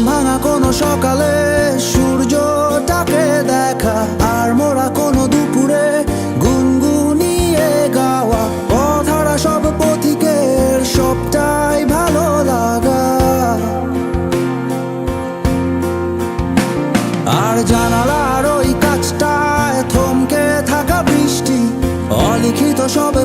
ভাঙা কোনো সকালে সূর্যটাকে দেখা, আর মোরা কোনো দুপুরে গুনগুনিয়ে গাওয়া পথহারা সব পথিকের সবটাই ভালো লাগা। আর জানালার ওই কাছটায় থমকে থাকা বৃষ্টি, অলিখিত সব